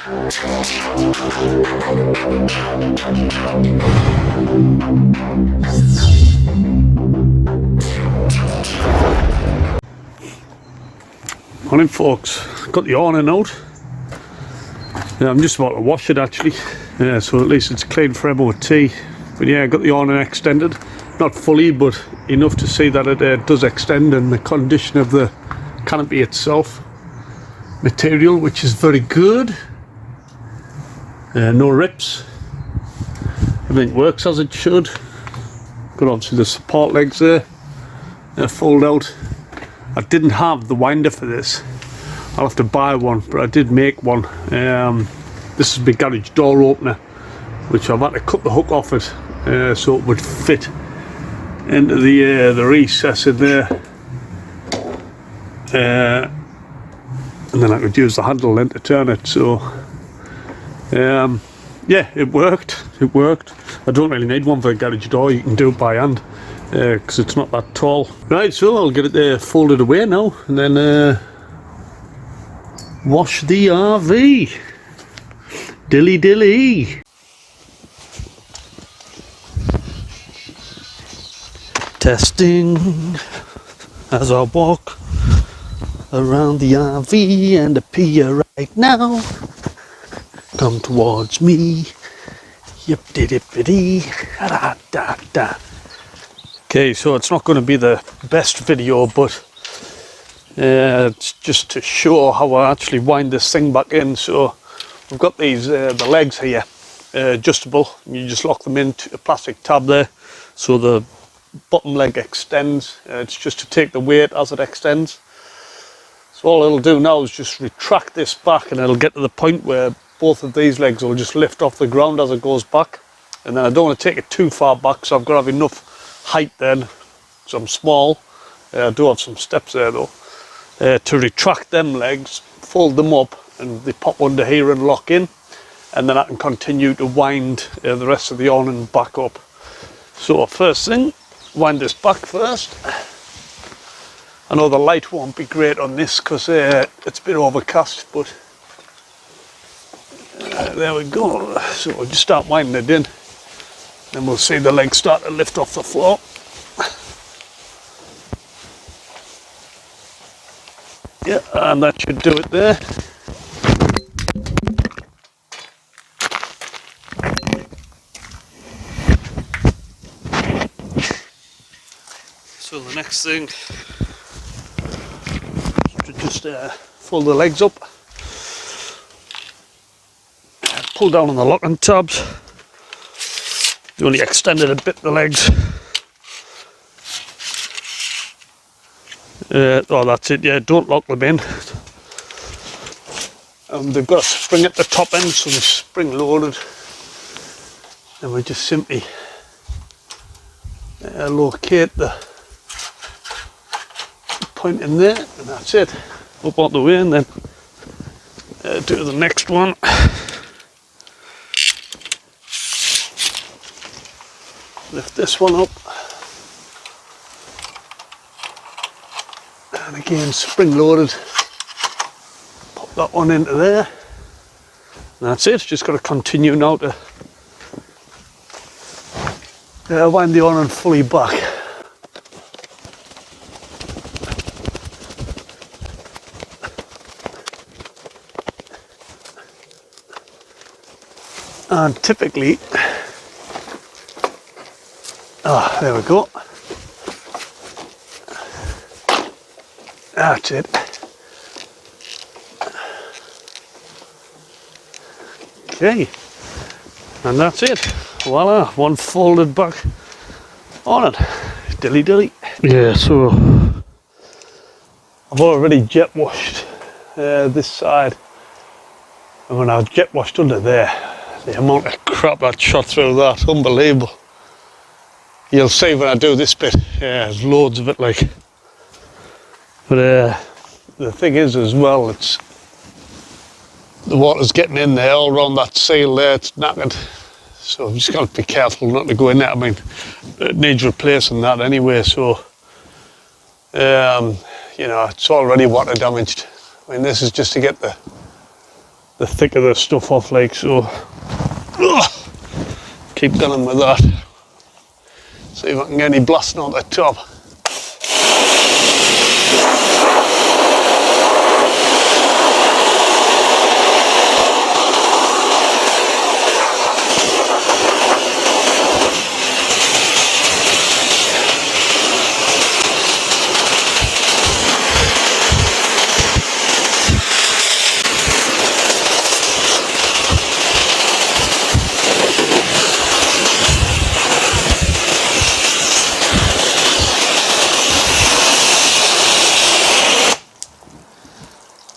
Morning folks, got the awning out. I'm just about to wash it actually, so at least it's clean for MOT. But yeah, I got the awning extended, not fully but enough to see that it does extend, and the condition of the canopy itself, material, which is very good. No rips, everything works as it should. Got obviously the support legs there, fold out. I didn't have the winder for this, I'll have to buy one, but I did make one. This is my garage door opener, which I've had to cut the hook off it so it would fit into the recess in there, and then I could use the handle then to turn it. So yeah, it worked. I don't really need one for a garage door, you can do it by hand because it's not that tall. Right, so I'll get it folded away now and then wash the RV. Dilly dilly. Testing as I walk around the RV and the pier right now. Come towards me. Yip dip diddy da da da. Okay, so it's not going to be the best video, but it's just to show how I actually wind this thing back in. So we've got these the legs here, adjustable. You just lock them into a plastic tab there, so the bottom leg extends. It's just to take the weight as it extends. So all it'll do now is just retract this back, and it'll get to the point where both of these legs will just lift off the ground as it goes back. And then I don't want to take it too far back, so I've got to have enough height then, because I'm small. I do have some steps there though, to retract them legs, fold them up, and they pop under here and lock in, and then I can continue to wind the rest of the awning back up. So first thing, wind this back first. I know the light won't be great on this because it's a bit overcast, but there we go. So we'll just start winding it in, then we'll see the legs start to lift off the floor. Yeah, and that should do it there. So the next thing is to just fold the legs up, pull down on the locking tabs. You only extended a bit the legs. Oh, that's it. Yeah, don't lock them in. They've got a spring at the top end, so they're spring loaded. And we just simply locate the point in there, and that's it. Up out the way, and then do the next one. Lift this one up. And again, spring loaded. Pop that one into there. And that's it. Just got to continue now to wind the awning fully back. And typically, there we go. That's it. Okay, and that's it. Voila, one folded back on it. Dilly dilly. Yeah, so I've already jet washed this side, and when I was jet washed under there, the amount of crap that shot through that, unbelievable. You'll see when I do this bit, yeah, there's loads of it like. But the thing is as well, it's the water's getting in there all around that seal there, it's knackered. So I've just got to be careful not to go in there. I mean, it needs replacing that anyway, so you know, it's already water damaged. I mean, this is just to get the the thicker the stuff off, like so. Ugh. Keep going with that. See if I can get any blasting on the top.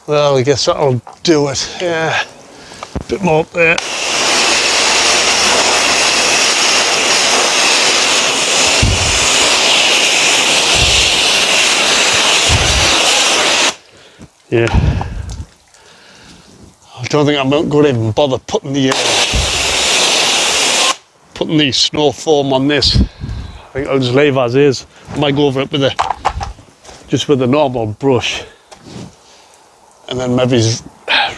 Well, I guess that'll do it. Yeah, a bit more up there. Yeah, I don't think I'm going to even bother putting the snow foam on this. I think I'll just leave as is. I might go over it with a normal brush. And then maybe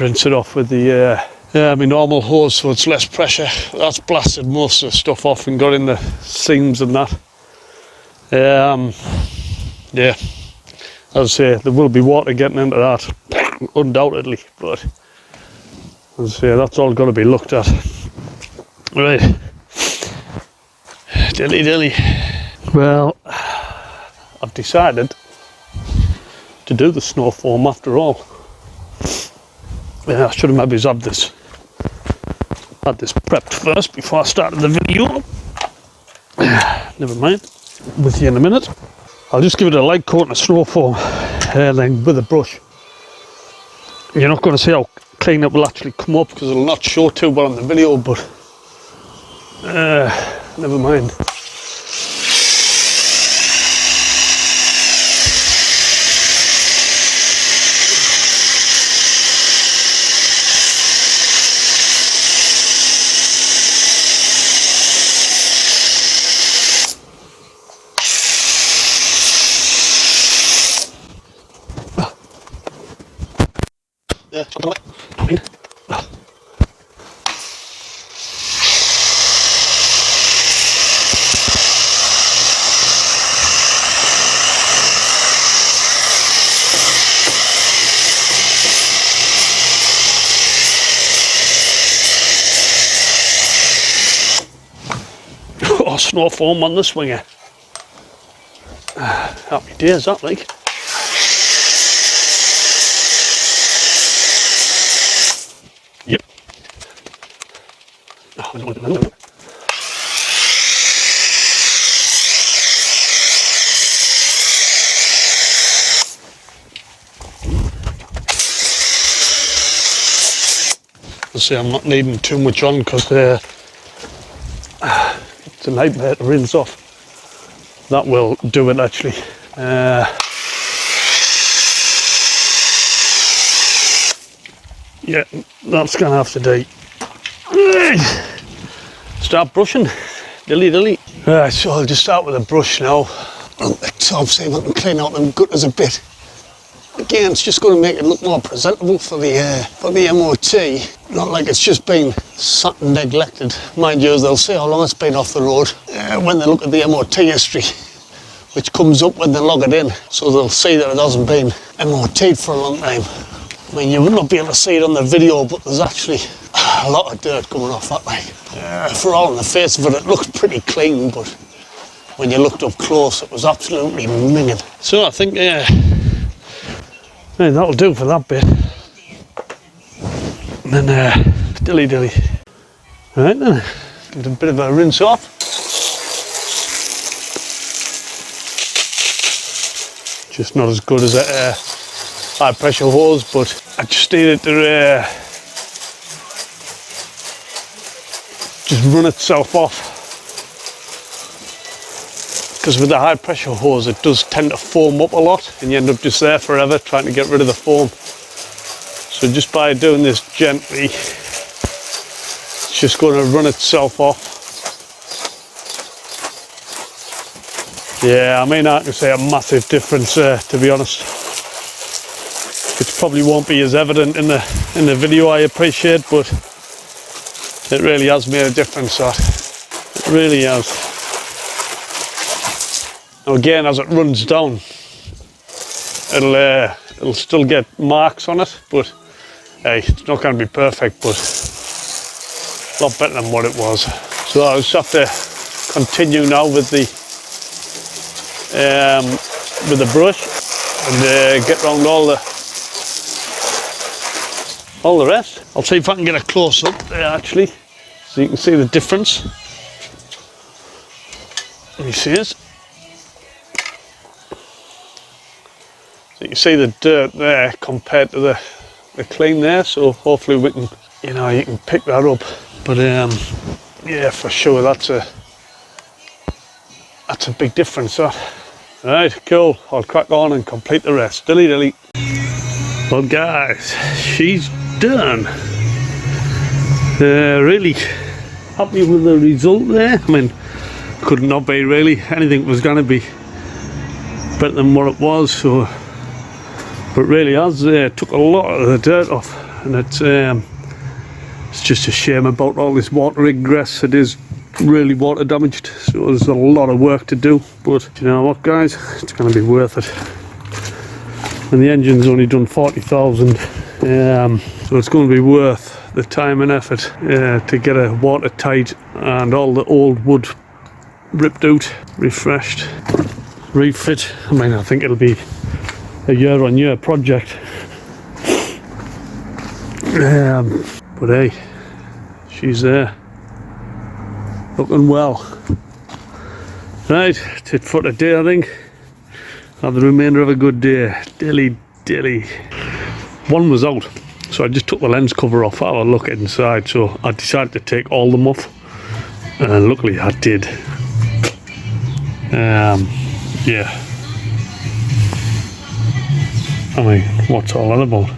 rinse it off with the my normal hose so it's less pressure. That's blasted most of the stuff off and got in the seams and that. Yeah, as I say, there will be water getting into that, undoubtedly, but as I say, that's all got to be looked at. Right, dilly. Well, I've decided to do the snow foam after all. Yeah, I should have maybe had this prepped first before I started the video. Never mind. With you in a minute. I'll just give it a light coat of snow foam and then with a brush. You're not going to see how clean it will actually come up because it'll not show too well on the video, but never mind. Oh, snow foam on the swinger. Happy days, that like. Yep. See, I'm not needing too much on because it's a nightmare to rinse off. That will do it actually. Yeah, that's gonna have to do. Start brushing, dilly. Right, so I'll just start with a brush now on the top, see if I can clean out them gutters a bit. Again, it's just going to make it look more presentable for the MOT. Not like it's just been sat and neglected. Mind you, they'll see how long it's been off the road when they look at the MOT history, which comes up when they log it in. So they'll see that it hasn't been MOT'd for a long time. I mean, you would not be able to see it on the video, but there's actually a lot of dirt coming off that way. For all on the face of it, it looked pretty clean, but when you looked up close, it was absolutely minging. So I think, yeah, that'll do for that bit. And then, dilly. Right then, give it a bit of a rinse off. Just not as good as a high pressure hose, but I just needed to just run itself off. Because with the high pressure hose it does tend to foam up a lot and you end up just there forever trying to get rid of the foam. So just by doing this gently, it's just going to run itself off. Yeah, I mean, I can say a massive difference there, to be honest. It's this probably won't be as evident in the video, I appreciate, but it really has made a difference, that. It really has. Now again, as it runs down, it'll still get marks on it, but hey, it's not going to be perfect, but a lot better than what it was. So I'll just have to continue now with the brush and get around all the rest. I'll see if I can get a close up there actually, so you can see the difference. Let me see it. So you can see the dirt there compared to the clean there, so hopefully we can, you can pick that up. But yeah, for sure that's a big difference, that. Right, cool. I'll crack on and complete the rest. Dilly dilly. Well guys, she's done. Really happy with the result there. I mean, could not be really. Anything was going to be better than what it was. So, but really has took a lot of the dirt off, and it's just a shame about all this water ingress. It is really water damaged, so there's a lot of work to do. But you know what, guys, it's going to be worth it. And the engine's only done 40,000, so it's going to be worth the time and effort to get it watertight and all the old wood ripped out, refreshed, refit. I mean, I think it'll be a year-on-year project. But hey, she's there, looking well. Right, that's it for today, I think. Have the remainder of a good day. Dilly dilly. One was out, so I just took the lens cover off. I had a look inside, so I decided to take all them off, and luckily I did. Yeah. I mean, what's all that about?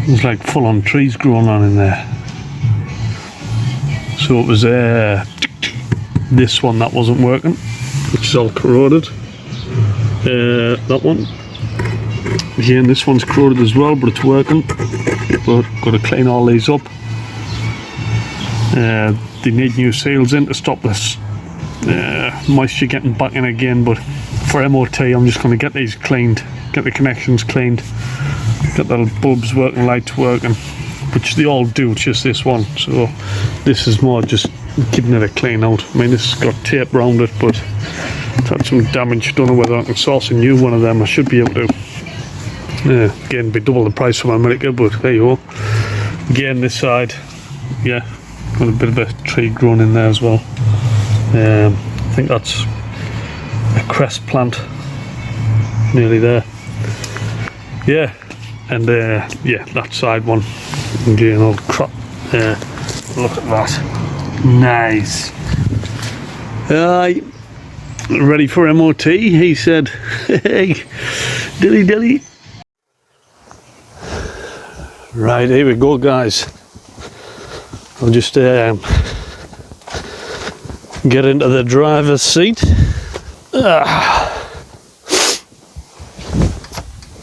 There's like full-on trees growing on in there. So it was this one that wasn't working, which is all corroded. That one. Again, this one's corroded as well, but it's working. But got to clean all these up. They need new seals in to stop this moisture getting back in again. But for MOT, I'm just going to get these cleaned, get the connections cleaned, get the bulbs working, lights working, which they all do, just this one. So this is more just giving it a clean out. I mean, this has got tape around it, but it's had some damage. Don't know whether I can source a new one of them. I should be able to. Again, be double the price from America, but there you go. Again, this side, yeah, got a bit of a tree growing in there as well. I think that's a crest plant, nearly there. Yeah, and yeah, that side one. Again, all crap. Look at that. Nice. Ready for MOT, he said. Hey, dilly dilly. Right, here we go, guys. I'll just get into the driver's seat.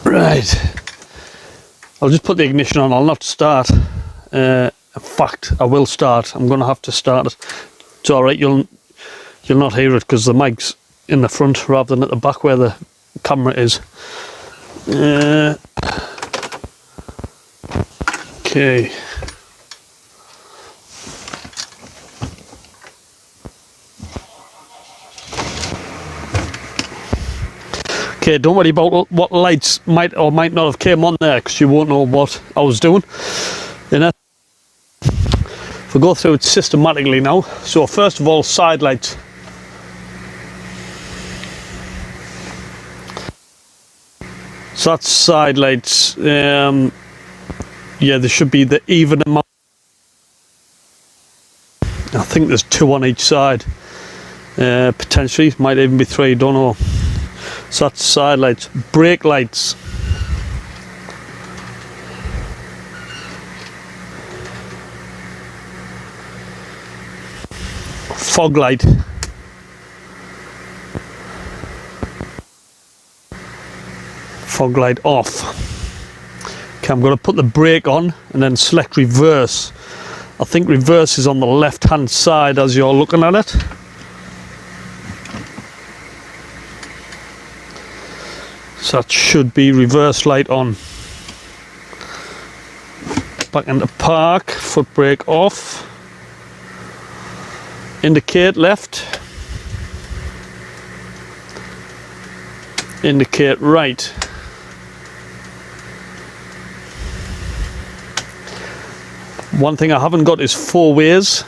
Right. I'll just put the ignition on. I'll not start. In fact, I will start. I'm going to have to start it. It's all right. You'll not hear it because the mic's in the front rather than at the back where the camera is. Okay. Okay, don't worry about what lights might or might not have came on there, because you won't know what I was doing. If we go through it systematically now. So first of all, side lights. So that's side lights. Yeah, there should be the even amount. I think there's 2 on each side. Potentially, might even be 3, don't know. So that's side lights. Brake lights. Fog light. fog light off. Okay, I'm going to put the brake on and then select reverse. I think reverse is on the left hand side as you're looking at it. So that should be reverse light on. Back into park, foot brake off. Indicate left. Indicate right. One thing I haven't got is 4 ways.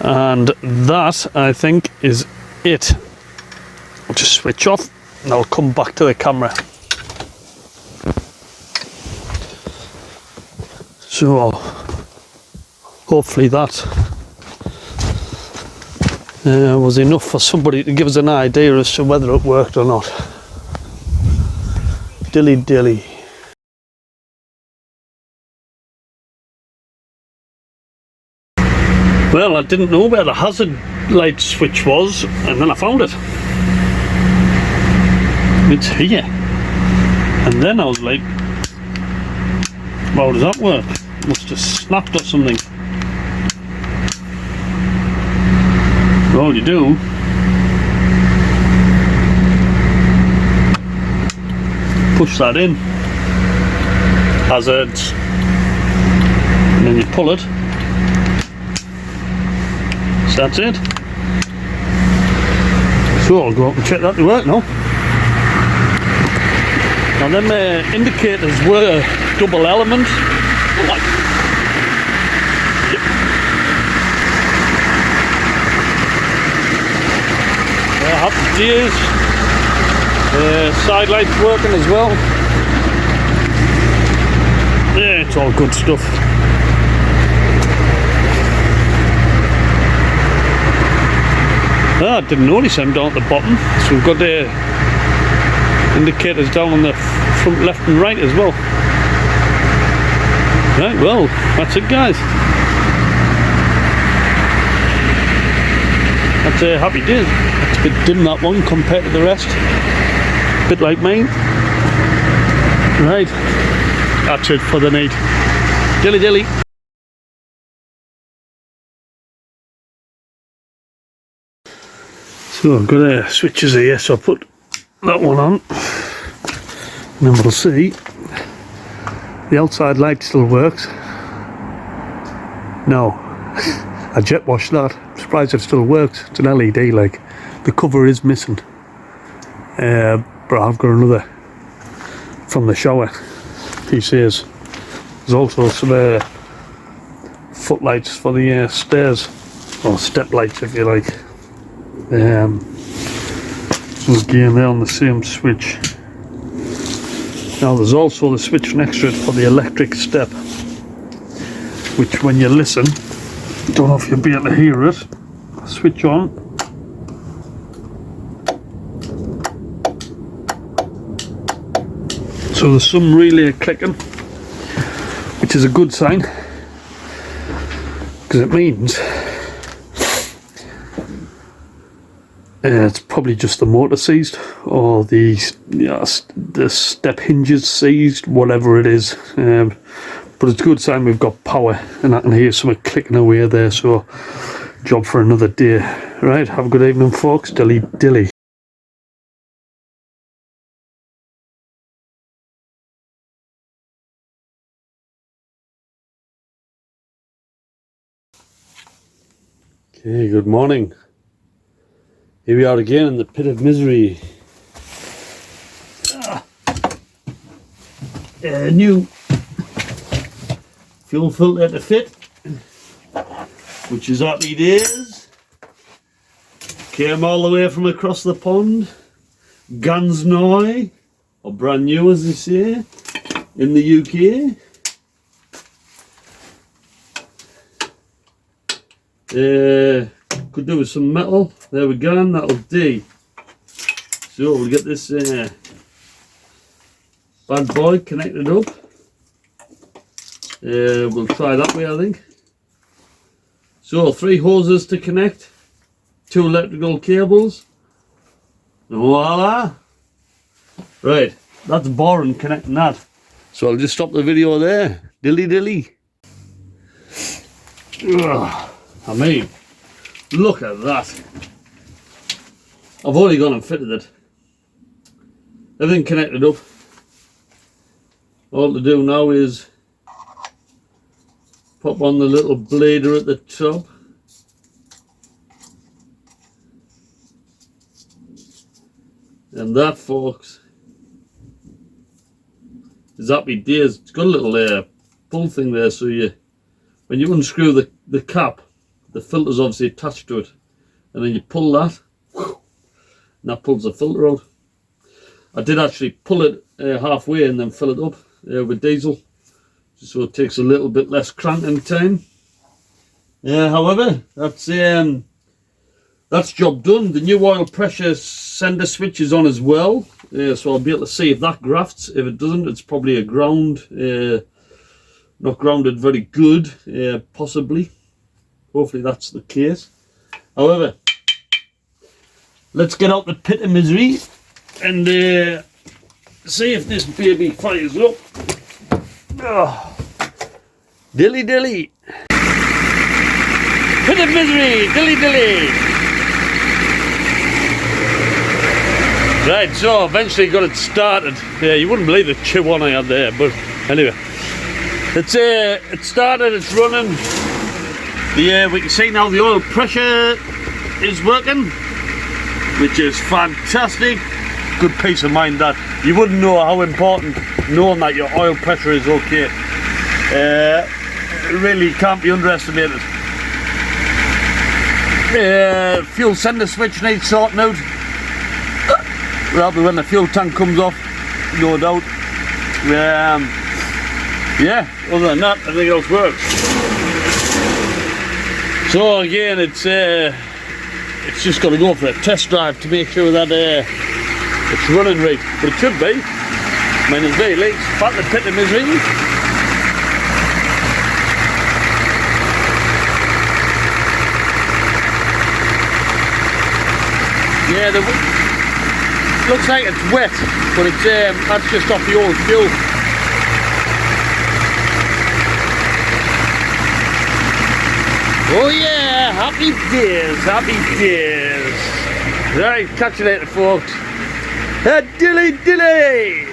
And that, I think, is it. I'll just switch off and I'll come back to the camera. So hopefully that was enough for somebody to give us an idea as to whether it worked or not. Dilly dilly. Well, I didn't know where the hazard light switch was, and then I found it. It's here. And then I was like, how does that work? Must have snapped or something. All you do push that in, hazards, and then you pull it. So that's it. So I'll go up and check that to work now. Now them indicators were double element. Like, yep. Happy days. Side lights working as well. Yeah, it's all good stuff. I didn't notice them down at the bottom. So we've got the indicators down on the front left and right as well. Right, well, that's it guys. That's a happy day. It's a bit dim, that one, compared to the rest. A bit like mine. Right, that's it for the night. Dilly dilly. So I've got switches here, so I'll put that one on. And then we'll see. The outside light still works. No, I jet washed that. I'm surprised it still works. It's an LED, like. The cover is missing. But I've got another from the shower. He says there's also some footlights for the stairs, or step lights if you like. So again, they're on the same switch. Now there's also the switch next to it for the electric step, which when you listen, don't know if you'll be able to hear it, switch on. So there's some relay clicking, which is a good sign, because it means it's probably just the motor seized, or the step hinges seized, whatever it is. But it's a good sign we've got power, and I can hear something clicking away there. So, job for another day. Right, have a good evening, folks. Dilly dilly. Okay, good morning. Here we are again in the pit of misery. New fuel filter to fit, which is happy days. Came all the way from across the pond. Guns Noi, or brand new as they say, in the UK. Could do with some metal. There we go, and that'll do. So we'll get this bad boy connected up. We'll try that way, I think. So 3 hoses to connect, 2 electrical cables. Voila! Right, that's boring connecting that. So I'll just stop the video there. Dilly dilly. Ugh, I mean, look at that. I've already gone and fitted it. Everything connected up. All to do now is pop on the little blader at the top. And that, folks, is happy days. It's got a little pull thing there, so when you unscrew the cap, the filter's obviously attached to it, and then you pull that, and that pulls the filter out. I did actually pull it halfway and then fill it up with diesel, so it takes a little bit less cranking time. However, that's job done. The new oil pressure sender switch is on as well, so I'll be able to see if that grafts. If it doesn't, it's probably a ground, not grounded very good, possibly. Hopefully that's the case. However, let's get out the pit of misery and see if this baby fires up. Oh. Dilly dilly. Pit of misery, dilly dilly. Right, so eventually got it started. Yeah, you wouldn't believe the chew on I had there, but anyway. It started, it's running. We can see now the oil pressure is working, which is fantastic. Good peace of mind that. You wouldn't know how important knowing that your oil pressure is okay. It really can't be underestimated. Fuel sender switch needs sorting out. Probably when the fuel tank comes off, no doubt. Yeah, other than that, everything else works. So again, it's just got to go for a test drive to make sure that it's running right, but it should be. I mean, there's very leaks. Back the pit of misery. Yeah, looks like it's wet, but it's that's just off the old fuel. Oh yeah, happy days, happy days. Right, catch you later, folks. Dilly dilly.